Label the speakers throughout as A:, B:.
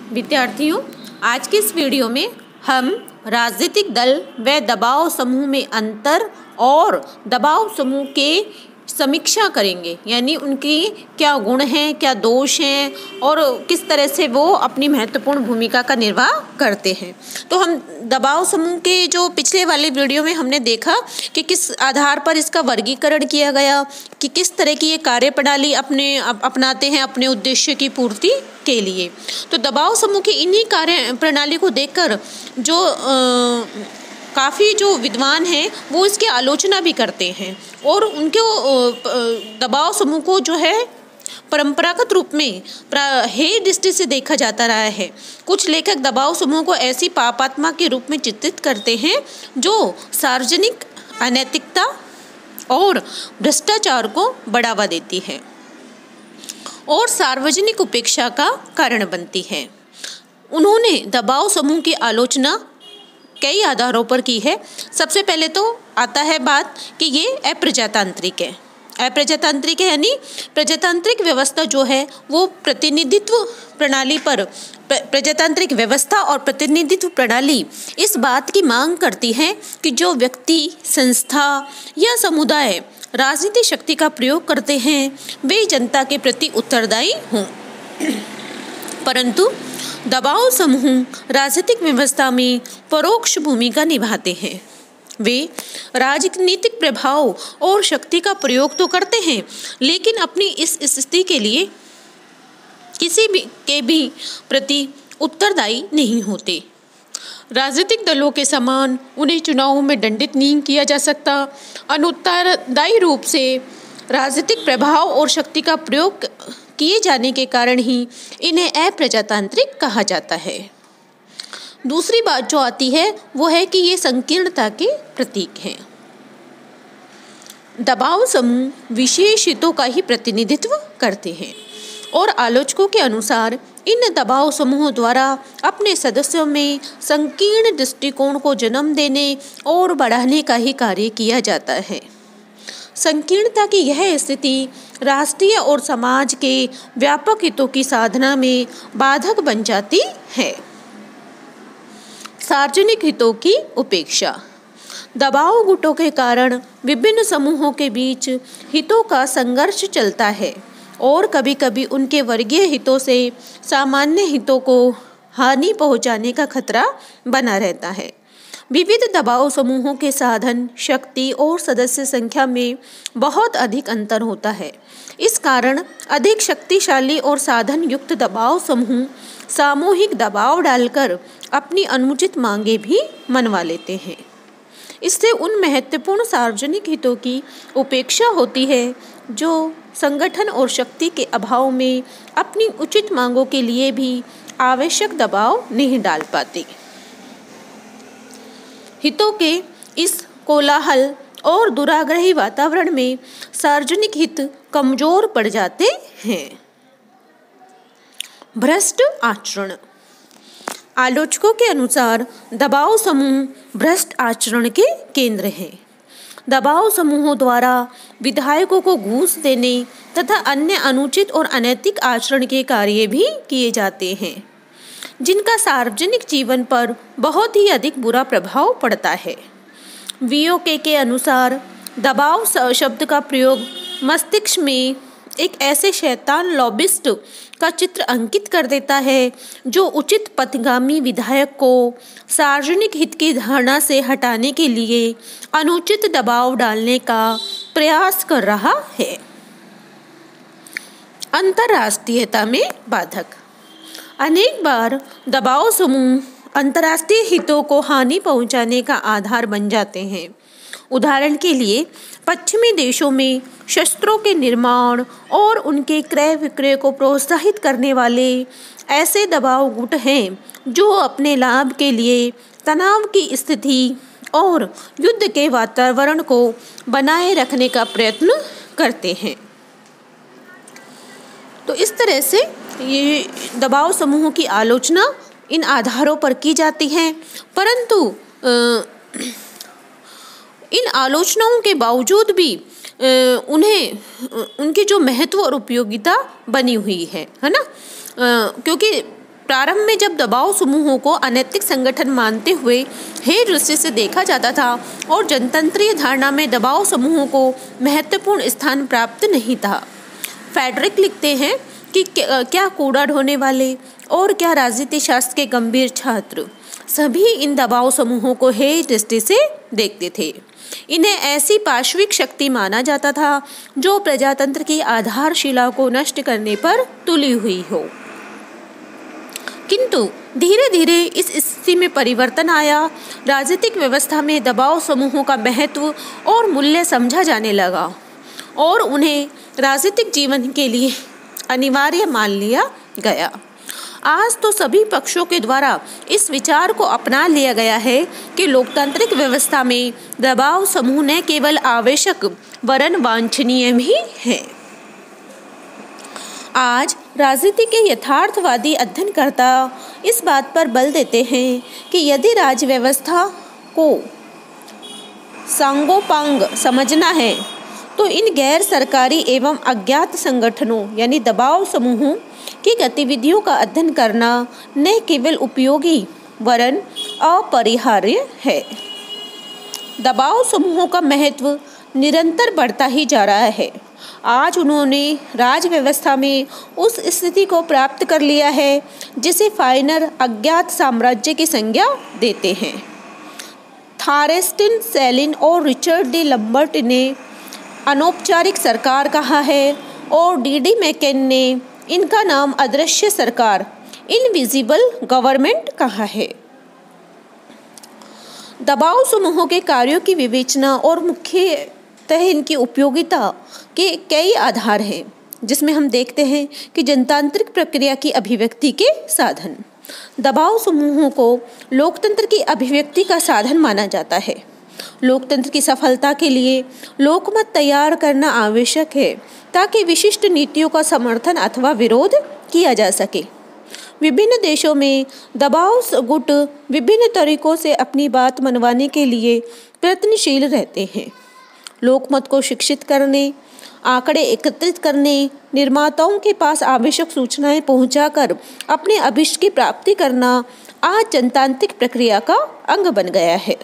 A: विद्यार्थियों, आज के इस वीडियो में हम राजनीतिक दल व दबाव समूह में अंतर और दबाव समूह के समीक्षा करेंगे, यानी उनकी क्या गुण हैं, क्या दोष हैं और किस तरह से वो अपनी महत्वपूर्ण भूमिका का निर्वाह करते हैं। तो हम दबाव समूह के जो पिछले वाले वीडियो में हमने देखा कि किस आधार पर इसका वर्गीकरण किया गया, कि किस तरह की ये कार्यप्रणाली अपनाते हैं अपने उद्देश्य की पूर्ति के लिए। तो दबाव समूह की इन्हीं कार्य प्रणाली को देखकर जो काफ़ी जो विद्वान हैं वो इसकी आलोचना भी करते हैं और उनके दबाव समूह को जो है परंपरागत रूप में हेय दृष्टि से देखा जाता रहा है। कुछ लेखक दबाव समूह को ऐसी पापात्मा के रूप में चित्रित करते हैं जो सार्वजनिक अनैतिकता और भ्रष्टाचार को बढ़ावा देती है और सार्वजनिक उपेक्षा का कारण बनती है। उन्होंने दबाव समूह की आलोचना कई आधारों पर की है। सबसे पहले तो आता है बात कि ये अप्रजातांत्रिक है। अप्रजातांत्रिक है यानी प्रजातांत्रिक व्यवस्था जो है वो प्रतिनिधित्व प्रणाली पर प्रजातांत्रिक व्यवस्था और प्रतिनिधित्व प्रणाली इस बात की मांग करती है कि जो व्यक्ति, संस्था या समुदाय राजनीतिक शक्ति का प्रयोग करते हैं वे जनता के प्रति उत्तरदायी हों। परंतु दबाव समूह राजनीतिक व्यवस्था में परोक्ष भूमिका निभाते हैं। वे राजनीतिक प्रभाव और शक्ति का प्रयोग तो करते हैं, लेकिन अपनी इस स्थिति के लिए किसी भी प्रति उत्तरदायी नहीं होते। राजनीतिक दलों के समान उन्हें चुनावों में दंडित नहीं किया जा सकता। अनुत्तरदायी रूप से राजनीतिक प्रभाव और शक्ति का प्रयोग किए जाने के कारण ही इन्हें अप्रजातांत्रिक कहा जाता है। दूसरी बात जो आती है वो है कि ये संकीर्णता के प्रतीक हैं। दबाव समूह विशेष हितों का ही प्रतिनिधित्व करते हैं और आलोचकों के अनुसार इन दबाव समूहों द्वारा अपने सदस्यों में संकीर्ण दृष्टिकोण को जन्म देने और बढ़ाने का ही कार्य किया जाता है। संकीर्णता की यह स्थिति राष्ट्रीय और समाज के व्यापक हितों की साधना में बाधक बन जाती है। सार्वजनिक हितों की उपेक्षा। दबाव गुटों के कारण विभिन्न समूहों के बीच हितों का संघर्ष चलता है और कभी-कभी उनके वर्गीय हितों से सामान्य हितों को हानि पहुंचाने का खतरा बना रहता है। विविध दबाव समूहों के साधन, शक्ति और सदस्य संख्या में बहुत अधिक अंतर होता है। इस कारण अधिक शक्तिशाली और साधन युक्त दबाव समूह सामूहिक दबाव डालकर अपनी अनुचित मांगे भी मनवा लेते हैं। इससे उन महत्वपूर्ण सार्वजनिक हितों की उपेक्षा होती है जो संगठन और शक्ति के अभाव में अपनी उचित मांगों के लिए भी आवश्यक दबाव नहीं डाल पाते। हितों के इस कोलाहल और दुराग्रही वातावरण में सार्वजनिक हित कमजोर पड़ जाते हैं। भ्रष्ट आचरण। आलोचकों के अनुसार दबाव समूह भ्रष्ट आचरण के केंद्र हैं। दबाव समूहों द्वारा विधायकों को घूस देने तथा अन्य अनुचित और अनैतिक आचरण के कार्य भी किए जाते हैं, जिनका सार्वजनिक जीवन पर बहुत ही अधिक बुरा प्रभाव पड़ता है। वीओके के अनुसार दबाव शब्द का प्रयोग मस्तिष्क में एक ऐसे शैतान लॉबिस्ट का चित्र अंकित कर देता है जो उचित पथगामी विधायक को सार्वजनिक हित की धारणा से हटाने के लिए अनुचित दबाव डालने का प्रयास कर रहा है। अंतर्राष्ट्रीयता में बाधक। अनेक बार दबाव समूह अंतर्राष्ट्रीय हितों को हानि पहुंचाने का आधार बन जाते हैं। उदाहरण के लिए पश्चिमी देशों में शस्त्रों के निर्माण और उनके क्रय विक्रय को प्रोत्साहित करने वाले ऐसे दबाव गुट हैं जो अपने लाभ के लिए तनाव की स्थिति और युद्ध के वातावरण को बनाए रखने का प्रयत्न करते हैं। तो इस तरह से ये दबाव समूहों की आलोचना इन आधारों पर की जाती है, परंतु इन आलोचनाओं के बावजूद भी उन्हें उनकी जो महत्व और उपयोगिता बनी हुई है ना, क्योंकि प्रारंभ में जब दबाव समूहों को अनैतिक संगठन मानते हुए हे दृष्टि से देखा जाता था और जनतंत्रीय धारणा में दबाव समूहों को महत्वपूर्ण स्थान प्राप्त नहीं था। फेडरिक लिखते हैं कि क्या कूड़ा ढोने वाले और क्या राजनीति शास्त्र के गंभीर छात्र सभी इन दबाव समूहों को हे दृष्टि से देखते थे। इन्हें ऐसी पार्श्विक शक्ति माना जाता था जो प्रजातंत्र की आधारशिला को नष्ट करने पर तुली हुई हो। किंतु धीरे धीरे इस स्थिति में परिवर्तन आया। राजनीतिक व्यवस्था में दबाव समूहों का महत्व और मूल्य समझा जाने लगा और उन्हें राजनीतिक जीवन के लिए अनिवार्य मान लिया गया। आज तो सभी पक्षों के द्वारा इस विचार को अपना लिया गया है कि लोकतांत्रिक व्यवस्था में दबाव समूह न केवल आवश्यक वरन वांछनीय भी है। आज राजनीति के यथार्थवादी अध्ययनकर्ता इस बात पर बल देते हैं कि यदि राज्य व्यवस्था को सांगोपांग समझना है तो इन गैर सरकारी एवं अज्ञात संगठनों यानी दबाव समूहों की गतिविधियों का अध्ययन करना न केवल उपयोगी वरन अपरिहार्य है। दबाव समूहों का महत्व निरंतर बढ़ता ही जा रहा है। आज उन्होंने राज व्यवस्था में उस स्थिति को प्राप्त कर लिया है जिसे फाइनर अज्ञात साम्राज्य की संज्ञा देते हैं। थॉरेस्टिन सेलिन और रिचर्ड डी लम्बर्ट ने अनौपचारिक सरकार कहा है और डी मैकेन ने इनका नाम अदृश्य सरकार इनविजिबल गवर्नमेंट कहा है। दबाव समूहों के कार्यों की विवेचना और मुख्यतः इनकी उपयोगिता के कई आधार हैं, जिसमें हम देखते हैं कि जनतांत्रिक प्रक्रिया की अभिव्यक्ति के साधन। दबाव समूहों को लोकतंत्र की अभिव्यक्ति का साधन माना जाता है। लोकतंत्र की सफलता के लिए लोकमत तैयार करना आवश्यक है ताकि विशिष्ट नीतियों का समर्थन अथवा विरोध किया जा सके। विभिन्न देशों में दबाव गुट विभिन्न तरीकों से अपनी बात मनवाने के लिए प्रयत्नशील रहते हैं। लोकमत को शिक्षित करने, आंकड़े एकत्रित करने, निर्माताओं के पास आवश्यक सूचनाएं पहुंचाकर अपने अभीष्ट की प्राप्ति करना आज जनतांत्रिक प्रक्रिया का अंग बन गया है।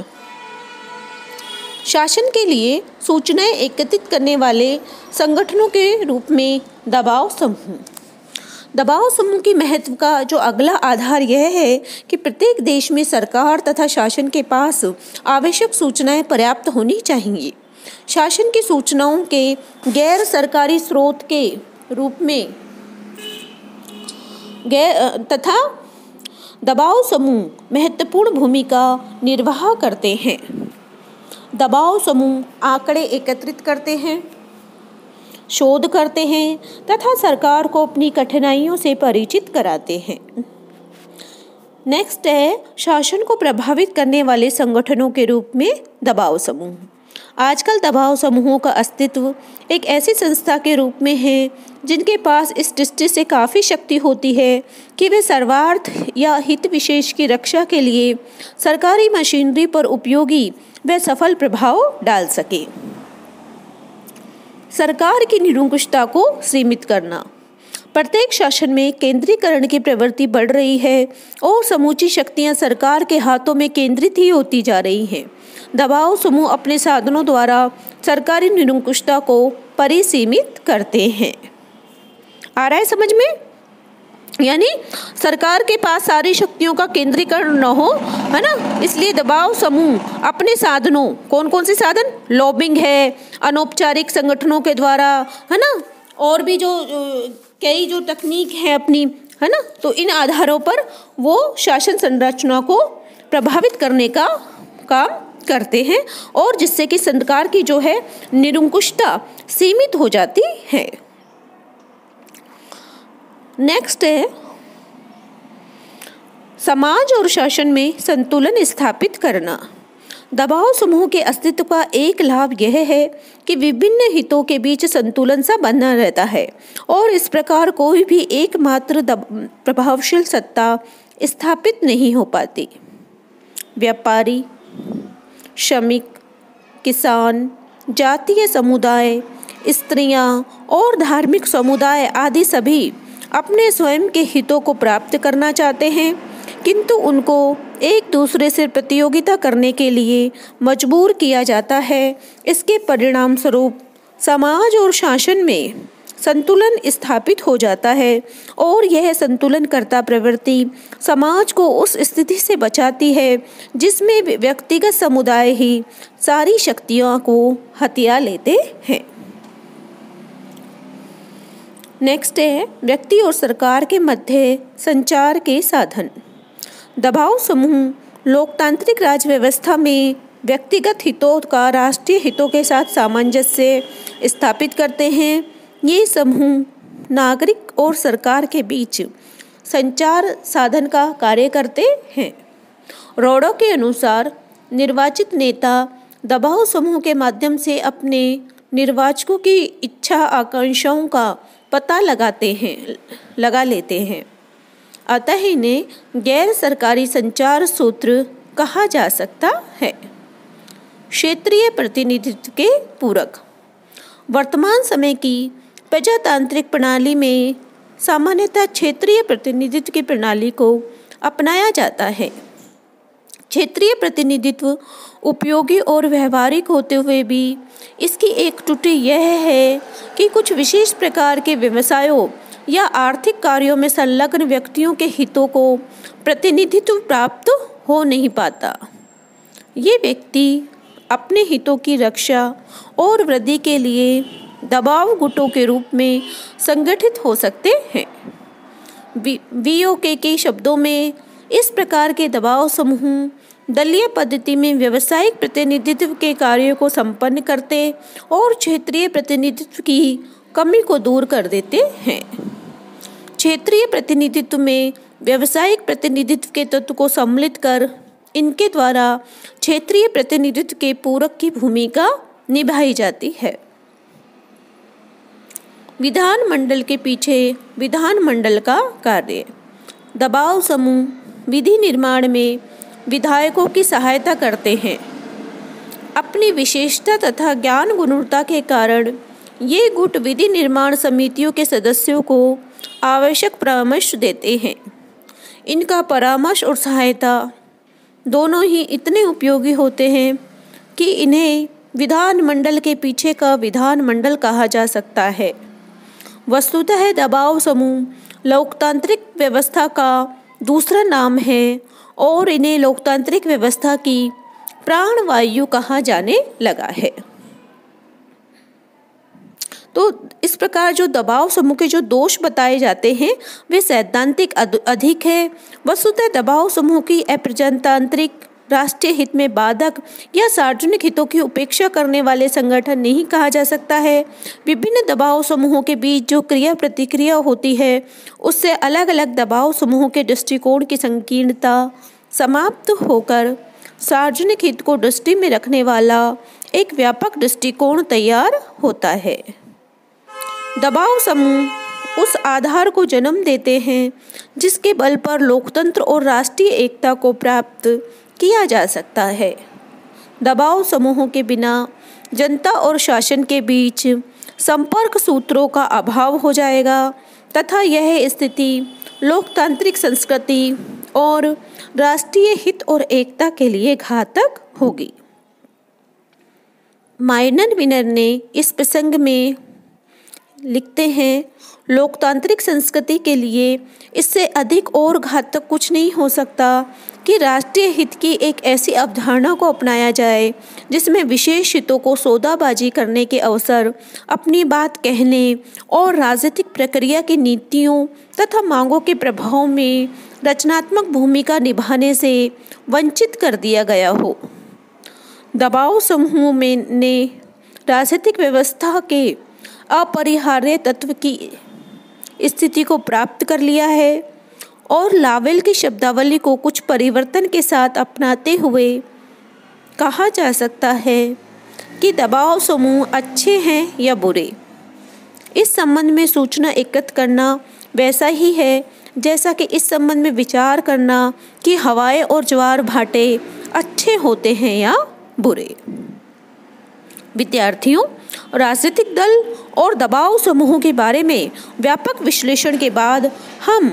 A: शासन के लिए सूचनाएं एकत्रित करने वाले संगठनों के रूप में दबाव समूह की महत्व का जो अगला आधार यह है कि प्रत्येक देश में सरकार तथा शासन के पास आवश्यक सूचनाएं पर्याप्त होनी चाहिए। शासन की सूचनाओं के गैर सरकारी स्रोत के रूप में तथा दबाव समूह महत्वपूर्ण भूमिका निर्वाह करते हैं। दबाव समूह आंकड़े एकत्रित करते हैं, शोध करते हैं तथा सरकार को अपनी कठिनाइयों से परिचित कराते हैं। नेक्स्ट है शासन को प्रभावित करने वाले संगठनों के रूप में दबाव समूह। आजकल दबाव समूहों का अस्तित्व एक ऐसी संस्था के रूप में है जिनके पास इस दृष्टि से काफ़ी शक्ति होती है कि वे सर्वार्थ या हित विशेष की रक्षा के लिए सरकारी मशीनरी पर उपयोगी व सफल प्रभाव डाल सके। सरकार की निरंकुशता को सीमित करना। प्रत्येक शासन में केंद्रीकरण की प्रवृत्ति बढ़ रही है और समूची शक्तियां सरकार के हाथों में केंद्रित ही होती जा रही हैं। दबाव समूह अपने साधनों द्वारा सरकारी निरंकुशता को परिसीमित करते हैं। आ रहा है समझ में? यानी सरकार के पास सारी शक्तियों का केंद्रीकरण न हो, है ना, इसलिए दबाव समूह अपने साधनों, कौन कौन से साधन, लॉबिंग है, अनौपचारिक संगठनों के द्वारा, है ना, और भी जो कई जो तकनीक है अपनी, है ना, तो इन आधारों पर वो शासन संरचना को प्रभावित करने का काम करते हैं और जिससे कि सरकार की जो है निरंकुशता सीमित हो जाती है। नेक्स्ट है समाज और शासन में संतुलन स्थापित करना। दबाव समूह के अस्तित्व का एक लाभ यह है कि विभिन्न हितों के बीच संतुलन सा बना रहता है और इस प्रकार कोई भी एकमात्र प्रभावशील सत्ता स्थापित नहीं हो पाती। व्यापारी, श्रमिक, किसान, जातीय समुदाय, स्त्रियां और धार्मिक समुदाय आदि सभी अपने स्वयं के हितों को प्राप्त करना चाहते हैं, किंतु उनको एक दूसरे से प्रतियोगिता करने के लिए मजबूर किया जाता है। इसके परिणाम स्वरूप समाज और शासन में संतुलन स्थापित हो जाता है और यह संतुलनकर्ता प्रवृत्ति समाज को उस स्थिति से बचाती है जिसमें व्यक्तिगत समुदाय ही सारी शक्तियों को हथिया लेते हैं। नेक्स्ट है व्यक्ति और सरकार के मध्य संचार के साधन। दबाव समूह लोकतांत्रिक राज व्यवस्था में व्यक्तिगत हितों का राष्ट्रीय हितों के साथ सामंजस्य स्थापित करते हैं। ये समूह नागरिक और सरकार के बीच संचार साधन का कार्य करते हैं। रोडो के अनुसार निर्वाचित नेता दबाव समूह के माध्यम से अपने निर्वाचकों की इच्छा आकांक्षाओं का पता लगा लेते हैं। अतः इन्हें गैर सरकारी संचार सूत्र कहा जा सकता है। क्षेत्रीय प्रतिनिधित्व के पूरक। वर्तमान समय की प्रजातांत्रिक प्रणाली में सामान्यतः क्षेत्रीय प्रतिनिधित्व की प्रणाली को अपनाया जाता है। क्षेत्रीय प्रतिनिधित्व उपयोगी और व्यवहारिक होते हुए भी इसकी एक त्रुटि यह है कि कुछ विशेष प्रकार के व्यवसायों या आर्थिक कार्यों में संलग्न व्यक्तियों के हितों को प्रतिनिधित्व प्राप्त हो नहीं पाता। ये व्यक्ति अपने हितों की रक्षा और वृद्धि के लिए दबाव गुटों के रूप में संगठित हो सकते हैं। VOK के शब्दों में इस प्रकार के दबाव समूह दलीय पद्धति में व्यावसायिक प्रतिनिधित्व के कार्यों को संपन्न करते और क्षेत्रीय प्रतिनिधित्व की कमी को दूर कर देते हैं। क्षेत्रीय प्रतिनिधित्व में व्यावसायिक प्रतिनिधित्व के तत्व को सम्मिलित कर इनके द्वारा क्षेत्रीय प्रतिनिधित्व के पूरक की भूमिका निभाई जाती है। विधानमंडल के पीछे विधानमंडल का कार्य। दबाव समूह विधि निर्माण में विधायकों की सहायता करते हैं। अपनी विशेषता तथा ज्ञान गुणवत्ता के कारण ये गुट विधि निर्माण समितियों के सदस्यों को आवश्यक परामर्श देते हैं। इनका परामर्श और सहायता दोनों ही इतने उपयोगी होते हैं कि इन्हें विधानमंडल के पीछे का विधानमंडल कहा जा सकता है। वस्तुतः दबाव समूह लोकतांत्रिक व्यवस्था का दूसरा नाम है और इन्हें लोकतांत्रिक व्यवस्था की प्राणवायु कहा जाने लगा है। तो इस प्रकार जो दबाव समूह के जो दोष बताए जाते हैं वे सैद्धांतिक अधिक है। वस्तुतः दबाव समूह की अप्रजातांत्रिक, राष्ट्रीय हित में बाधक या सार्वजनिक हितों की उपेक्षा करने वाले संगठन नहीं कहा जा सकता है। विभिन्न दबाव समूहों के बीच जो क्रिया प्रतिक्रिया होती है उससे अलग अलग दबाव समूहों के दृष्टिकोण की संकीर्णता समाप्त होकर सार्वजनिक हित को दृष्टि में रखने वाला एक व्यापक दृष्टिकोण तैयार होता है। दबाव समूह उस आधार को जन्म देते हैं जिसके बल पर लोकतंत्र और राष्ट्रीय एकता को प्राप्त किया जा सकता है। दबाव समूहों के बिना जनता और शासन के बीच संपर्क सूत्रों का अभाव हो जाएगा तथा यह स्थिति लोकतांत्रिक संस्कृति और राष्ट्रीय हित और एकता के लिए घातक होगी। माइनर विनर ने इस प्रसंग में लिखते हैं, लोकतांत्रिक संस्कृति के लिए इससे अधिक और घातक कुछ नहीं हो सकता कि राष्ट्रीय हित की एक ऐसी अवधारणा को अपनाया जाए जिसमें विशेष हितों को सौदाबाजी करने के अवसर, अपनी बात कहने और राजनीतिक प्रक्रिया की नीतियों तथा मांगों के प्रभाव में रचनात्मक भूमिका निभाने से वंचित कर दिया गया हो। दबाव समूहों में ने राजनीतिक व्यवस्था के अपरिहार्य तत्व की स्थिति को प्राप्त कर लिया है और लावेल की शब्दावली को कुछ परिवर्तन के साथ अपनाते हुए कहा जा सकता है कि दबाव समूह अच्छे हैं या बुरे। इस संबंध में सूचना एकत्र करना वैसा ही है जैसा कि इस संबंध में विचार करना कि हवाएं और ज्वार भाटे अच्छे होते हैं या बुरे। विद्यार्थियों, राजनीतिक दल और दबाव समूहों के बारे में व्यापक विश्लेषण के बाद हम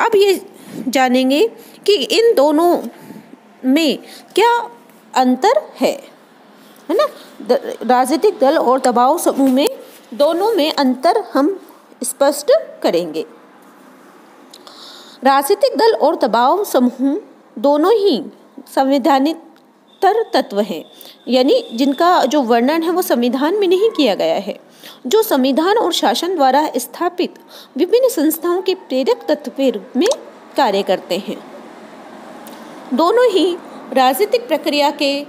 A: अब ये जानेंगे कि इन दोनों में क्या अंतर है ना। राजनीतिक दल और दबाव समूह में दोनों में अंतर हम स्पष्ट करेंगे। राजनीतिक दल और दबाव समूह दोनों ही संवैधानिक तत्व हैं, यानी जिनका जो वर्णन है वो संविधान में नहीं किया गया है, जो संविधान और शासन द्वारा स्थापित विभिन्न संस्थाओं के प्रेरक तत्व के रूप में कार्य करते हैं। दोनों ही राजनीतिक प्रक्रिया के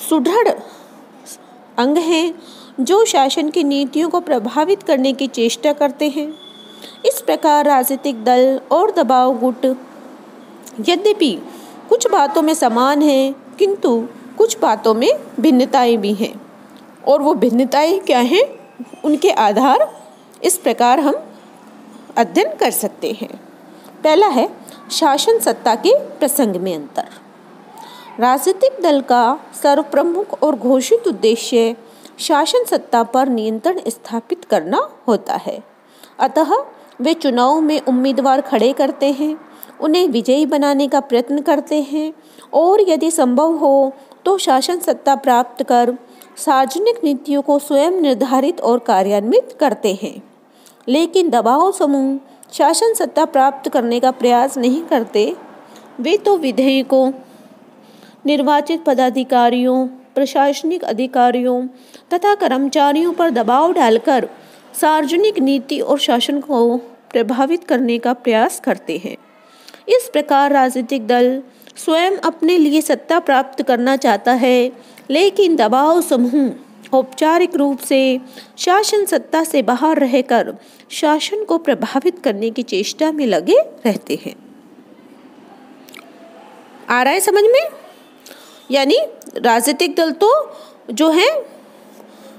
A: सुदृढ़ अंग हैं जो शासन की नीतियों को प्रभावित करने की चेष्टा करते हैं। इस प्रकार राजनीतिक दल और दबाव गुट यद्यपि कुछ बातों में समान हैं, किंतु कुछ बातों में भिन्नताएं भी हैं, और वो भिन्नताएं क्या हैं, उनके आधार इस प्रकार हम अध्ययन कर सकते हैं। पहला है शासन सत्ता के प्रसंग में अंतर। राजनीतिक दल का सर्वप्रमुख और घोषित उद्देश्य शासन सत्ता पर नियंत्रण स्थापित करना होता है। अतः वे चुनाव में उम्मीदवार खड़े करते हैं, उन्हें विजयी बनाने का प्रयत्न करते हैं और यदि संभव हो तो शासन सत्ता प्राप्त कर सार्वजनिक नीतियों को स्वयं निर्धारित और कार्यान्वित करते हैं। लेकिन दबाव समूह शासन सत्ता प्राप्त करने का प्रयास नहीं करते। वे तो विधेयकों, निर्वाचित पदाधिकारियों, प्रशासनिक अधिकारियों तथा कर्मचारियों पर दबाव डालकर सार्वजनिक नीति और शासन को प्रभावित करने का प्रयास करते हैं। इस प्रकार राजनीतिक दल स्वयं अपने लिए सत्ता प्राप्त करना चाहता है, लेकिन दबाव समूह औपचारिक रूप से शासन सत्ता से बाहर रहकर शासन को प्रभावित करने की चेष्टा में लगे रहते हैं। आ रहा है समझ में? यानी राजनीतिक दल तो जो है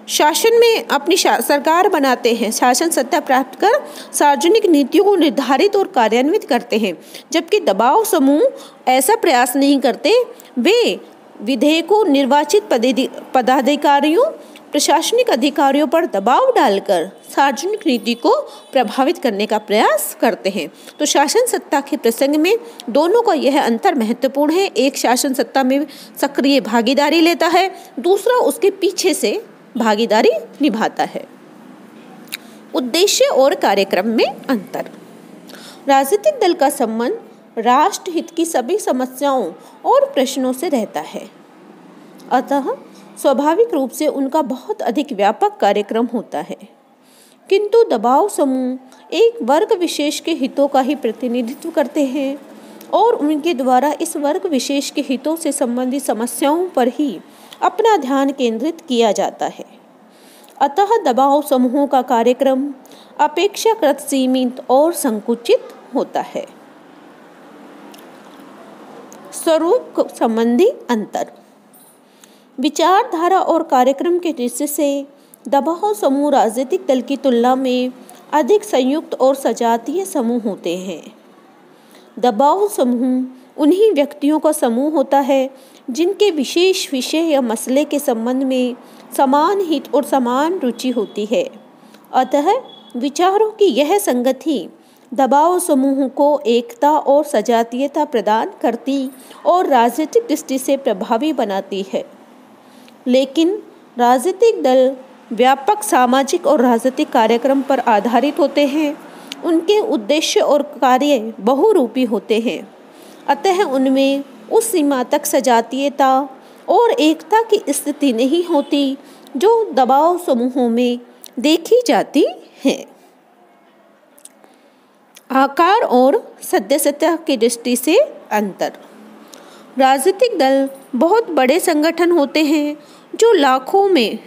A: शासन में अपनी सरकार बनाते हैं, शासन सत्ता प्राप्त कर सार्वजनिक नीतियों को निर्धारित और कार्यान्वित करते हैं, जबकि दबाव समूह ऐसा प्रयास नहीं करते। वे विधेयकों, निर्वाचित पदाधिकारियों, प्रशासनिक अधिकारियों पर दबाव डालकर सार्वजनिक नीति को प्रभावित करने का प्रयास करते हैं। तो शासन सत्ता के प्रसंग में दोनों का यह अंतर महत्वपूर्ण है। एक शासन सत्ता में सक्रिय भागीदारी लेता है, दूसरा उसके पीछे से भागीदारी निभाता है। उद्देश्य और कार्यक्रम में अंतर। राजनीतिक दल का संबंध राष्ट्र हित की सभी समस्याओं और प्रश्नों से रहता है, अतः स्वाभाविक रूप से उनका बहुत अधिक व्यापक कार्यक्रम होता है। किंतु दबाव समूह एक वर्ग विशेष के हितों का ही प्रतिनिधित्व करते हैं और उनके द्वारा इस वर्ग विशेष के हितों से संबंधित समस्याओं पर ही अपना ध्यान केंद्रित किया जाता है। अतः दबाव समूहों का कार्यक्रम अपेक्षाकृत सीमित और संकुचित होता है। स्वरूप संबंधी अंतर। विचारधारा और कार्यक्रम के दृष्टि से दबाव समूह राजनीतिक दल की तुलना में अधिक संयुक्त और सजातीय समूह होते हैं। दबाव समूह उन्हीं व्यक्तियों का समूह होता है जिनके विशेष विषय या मसले के संबंध में समान हित और समान रुचि होती है। अतः विचारों की यह संगति दबाव समूह को एकता और सजातीयता प्रदान करती और राजनीतिक दृष्टि से प्रभावी बनाती है। लेकिन राजनीतिक दल व्यापक सामाजिक और राजनीतिक कार्यक्रम पर आधारित होते हैं। उनके उद्देश्य और कार्य बहुरूपी होते हैं, अतः उनमें उस सीमा तक सजातीयता और एकता की स्थिति नहीं होती जो दबाव समूहों में देखी जाती है। आकार और सदस्यता की दृष्टि से अंतर। राजनीतिक दल बहुत बड़े संगठन होते हैं जो लाखों में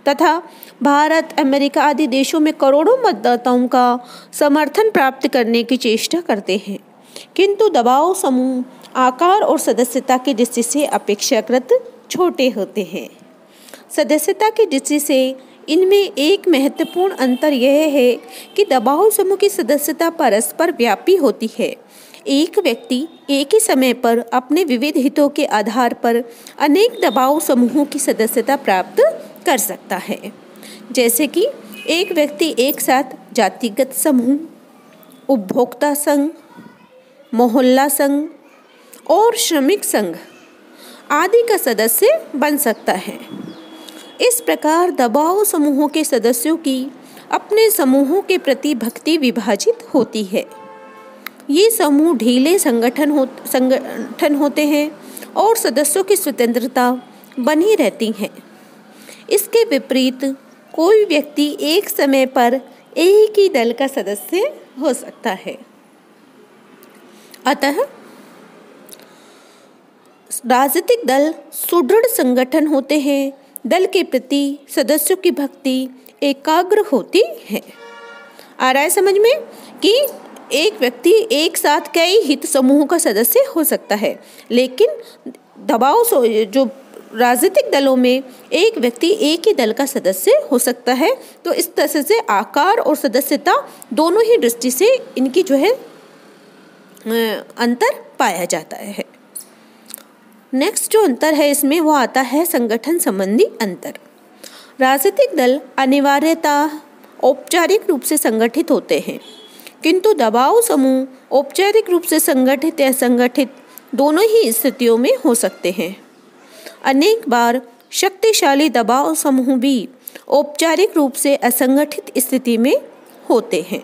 A: तथा भारत, अमेरिका आदि देशों में करोड़ों मतदाताओं का समर्थन प्राप्त करने की चेष्टा करते हैं। किंतु दबाव समूह आकार और सदस्यता की दृष्टि से अपेक्षाकृत छोटे होते हैं। सदस्यता की दृष्टि से इनमें एक महत्वपूर्ण अंतर यह है कि दबाव समूह की सदस्यता परस्पर व्यापी होती है। एक व्यक्ति एक ही समय पर अपने विविध हितों के आधार पर अनेक दबाव समूहों की सदस्यता प्राप्त कर सकता है। जैसे कि एक व्यक्ति एक साथ जातिगत समूह, उपभोक्ता संघ, मोहल्ला संघ और श्रमिक संघ आदि का सदस्य बन सकता है। इस प्रकार दबाव समूहों के सदस्यों की अपने समूहों के प्रति भक्ति विभाजित होती है। ये समूह ढीले संगठन होते हैं और सदस्यों की स्वतंत्रता बनी रहती है। इसके विपरीत कोई व्यक्ति एक समय पर एक ही दल का सदस्य हो सकता है। अतः राजनीतिक दल सुदृढ़ संगठन होते हैं। दल के प्रति सदस्यों की भक्ति एकाग्र होती है। आ रहा है समझ में कि एक व्यक्ति एक साथ कई हित समूहों का सदस्य हो सकता है, लेकिन जो राजनीतिक दलों में एक व्यक्ति एक ही दल का सदस्य हो सकता है। तो इस तरह से आकार और सदस्यता दोनों ही दृष्टि से इनकी जो है अंतर पाया जाता है। नेक्स्ट जो अंतर है इसमें वो आता है संगठन संबंधी अंतर। राजनीतिक दल अनिवार्यतः औपचारिक रूप से संगठित होते हैं, किंतु दबाव समूह औपचारिक रूप से संगठित या असंगठित दोनों ही स्थितियों में हो सकते हैं। अनेक बार शक्तिशाली दबाव समूह भी औपचारिक रूप से असंगठित स्थिति में होते हैं।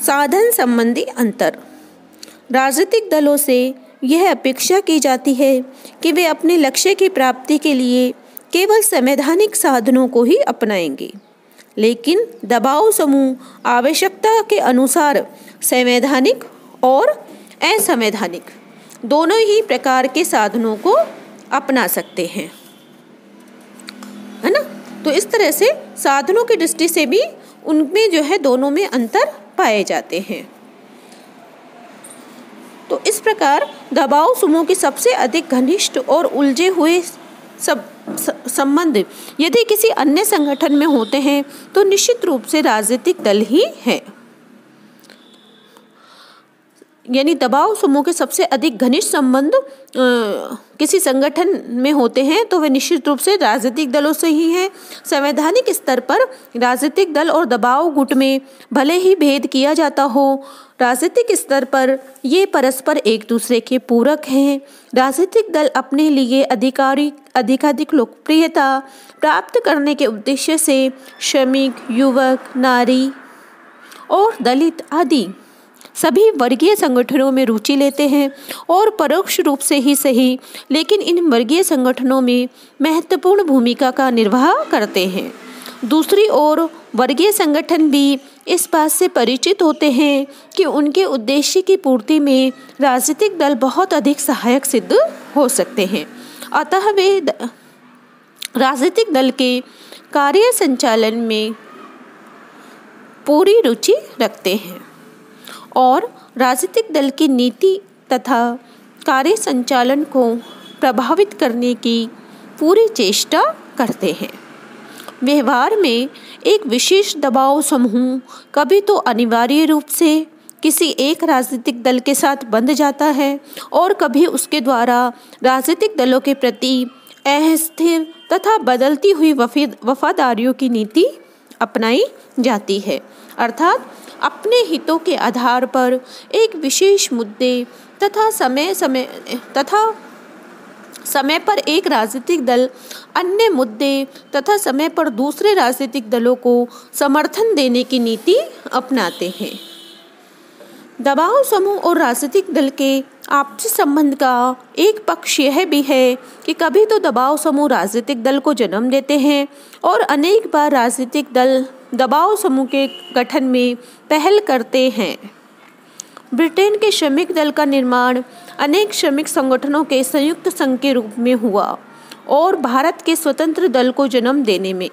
A: साधन संबंधी अंतर। राजनीतिक दलों से यह अपेक्षा की जाती है कि वे अपने लक्ष्य की प्राप्ति के लिए केवल संवैधानिक साधनों को ही अपनाएंगे, लेकिन दबाव समूह आवश्यकता के अनुसार संवैधानिक और असंवैधानिक दोनों ही प्रकार के साधनों को अपना सकते हैं, है ना। तो इस तरह से साधनों की दृष्टि से भी उनमें जो है दोनों में अंतर पाए जाते हैं। तो इस प्रकार दबाव समूह के सबसे अधिक घनिष्ठ और उलझे हुए संबंध यदि किसी अन्य संगठन में होते हैं तो निश्चित रूप से राजनीतिक दल ही है। यानी दबाव समूह के सबसे अधिक घनिष्ठ संबंध किसी संगठन में होते हैं तो वे निश्चित रूप से राजनीतिक दलों से ही हैं। संवैधानिक स्तर पर राजनीतिक दल और दबाव गुट में भले ही भेद किया जाता हो, राजनीतिक स्तर पर ये परस्पर एक दूसरे के पूरक हैं। राजनीतिक दल अपने लिए अधिकाधिक लोकप्रियता प्राप्त करने के उद्देश्य से श्रमिक, युवक, नारी और दलित आदि सभी वर्गीय संगठनों में रुचि लेते हैं और परोक्ष रूप से ही सही, लेकिन इन वर्गीय संगठनों में महत्वपूर्ण भूमिका का निर्वाह करते हैं। दूसरी ओर वर्गीय संगठन भी इस बात से परिचित होते हैं कि उनके उद्देश्य की पूर्ति में राजनीतिक दल बहुत अधिक सहायक सिद्ध हो सकते हैं। अतः वे राजनीतिक दल के कार्य संचालन में पूरी रुचि रखते हैं और राजनीतिक दल की नीति तथा कार्य संचालन को प्रभावित करने की पूरी चेष्टा करते हैं। व्यवहार में एक विशेष दबाव समूह कभी तो अनिवार्य रूप से किसी एक राजनीतिक दल के साथ बंध जाता है और कभी उसके द्वारा राजनीतिक दलों के प्रति अस्थिर तथा बदलती हुई वफादारियों की नीति अपनाई जाती है। अर्थात अपने हितों के आधार पर एक विशेष मुद्दे तथा समय पर एक राजनीतिक दल अन्य मुद्दे तथा समय पर दूसरे राजनीतिक दलों को समर्थन देने की नीति अपनाते हैं। दबाव समूह और राजनीतिक दल के आपसी संबंध का एक पक्ष यह भी है कि कभी तो दबाव समूह राजनीतिक दल को जन्म देते हैं और अनेक बार राजनीतिक दल दबाव समूह के गठन में पहल करते हैं। ब्रिटेन के श्रमिक दल का निर्माण अनेक श्रमिक संगठनों के संयुक्त संघ के रूप में हुआ और भारत के स्वतंत्र दल को जन्म देने में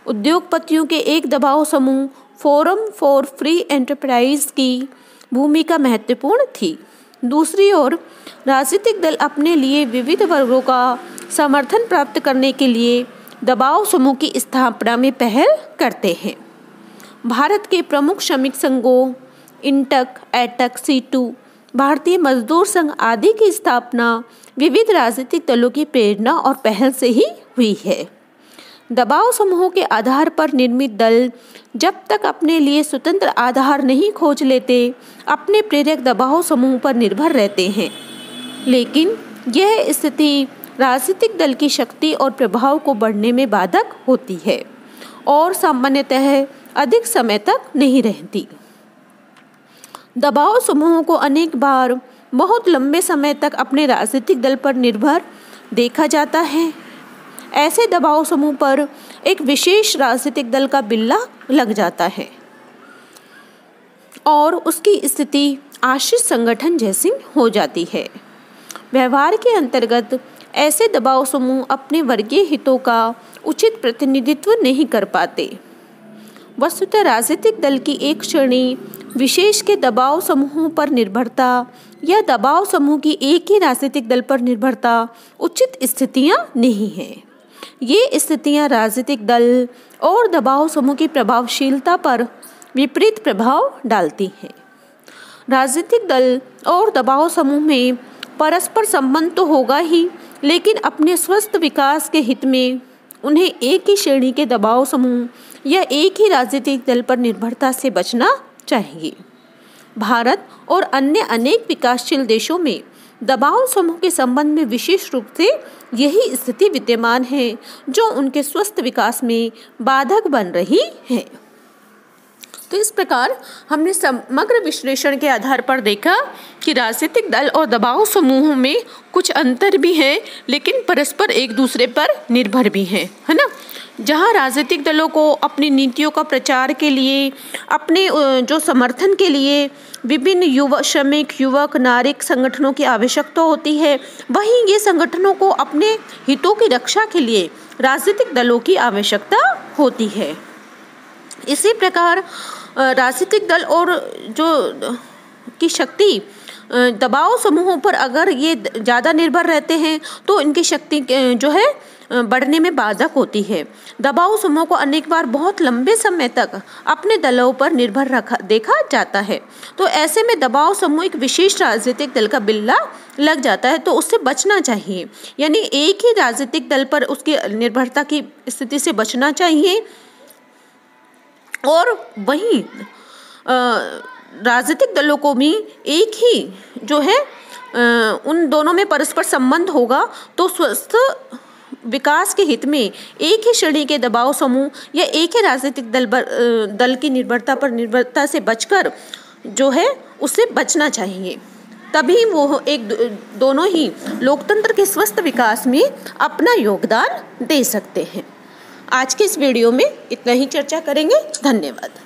A: उद्योगपतियों के एक दबाव समूह फोरम फॉर फ्री एंटरप्राइज की भूमिका महत्वपूर्ण थी। दूसरी ओर राजनीतिक दल अपने लिए विविध वर्गों का समर्थन प्राप्त करने के लिए दबाव समूह की स्थापना में पहल करते हैं। भारत के प्रमुख श्रमिक संघों इंटक, एटक, C2, भारतीय मजदूर संघ आदि की स्थापना विविध राजनीतिक दलों की प्रेरणा और पहल से ही हुई है। दबाव समूहों के आधार पर निर्मित दल जब तक अपने लिए स्वतंत्र आधार नहीं खोज लेते, अपने प्रेरक दबाव समूह पर निर्भर रहते हैं। लेकिन यह स्थिति राजनीतिक दल की शक्ति और प्रभाव को बढ़ने में बाधक होती है और सामान्यतः अधिक समय तक नहीं रहती। दबाव समूहों को अनेक बार बहुत लंबे समय तक अपने राजनीतिक दल पर निर्भर देखा जाता है। ऐसे दबाव समूह पर एक विशेष राजनीतिक दल का बिल्ला लग जाता है और उसकी स्थिति आश्रित संगठन जैसी हो जाती है। व्यवहार के अंतर्गत ऐसे दबाव समूह अपने वर्गीय हितों का उचित प्रतिनिधित्व नहीं कर पाते। वस्तुतः राजनीतिक दल की एक श्रेणी विशेष के दबाव समूहों पर निर्भरता या दबाव समूह की एक ही राजनीतिक दल पर निर्भरता उचित स्थितियां नहीं हैं। ये स्थितियां राजनीतिक दल और दबाव समूह की प्रभावशीलता पर विपरीत प्रभाव डालती हैं। राजनीतिक दल और दबाव समूह में परस्पर संबंध तो होगा ही, लेकिन अपने स्वस्थ विकास के हित में उन्हें एक ही श्रेणी के दबाव समूह या एक ही राजनीतिक दल पर निर्भरता से बचना चाहिए। भारत और अन्य अनेक विकासशील देशों में दबाव समूह के संबंध में विशेष रूप से यही स्थिति विद्यमान है, जो उनके स्वस्थ विकास में बाधक बन रही है। तो इस प्रकार हमने समग्र विश्लेषण के आधार पर देखा कि राजनीतिक दल और दबाव समूहों में कुछ अंतर भी हैं, लेकिन परस्पर एक दूसरे पर निर्भर भी हैं, है ना। जहाँ राजनीतिक दलों को अपनी नीतियों का प्रचार के लिए, अपने जो समर्थन के लिए विभिन्न युवा, श्रमिक, युवक, नागरिक संगठनों की आवश्यकता होती है, वहीं ये संगठनों को अपने हितों की रक्षा के लिए राजनीतिक दलों की आवश्यकता होती है। इसी प्रकार राजनीतिक दल और जो की शक्ति दबाव समूहों पर अगर ये ज़्यादा निर्भर रहते हैं तो इनकी शक्ति जो है बढ़ने में बाधक होती है। दबाव समूह को अनेक बार बहुत लंबे समय तक अपने दलों पर निर्भर देखा जाता है। तो ऐसे में दबाव समूह एक विशेष राजनीतिक दल का बिल्ला लग जाता है, तो उससे बचना चाहिए। यानी एक ही राजनीतिक दल पर उसकी निर्भरता की स्थिति से बचना चाहिए और वहीं राजनीतिक दलों को भी एक ही जो है उन दोनों में परस्पर संबंध होगा, तो स्वस्थ विकास के हित में एक ही श्रेणी के दबाव समूह या एक ही राजनीतिक दल की निर्भरता से बचकर जो है उससे बचना चाहिए। तभी वो दोनों ही लोकतंत्र के स्वस्थ विकास में अपना योगदान दे सकते हैं। आज के इस वीडियो में इतना ही चर्चा करेंगे। धन्यवाद।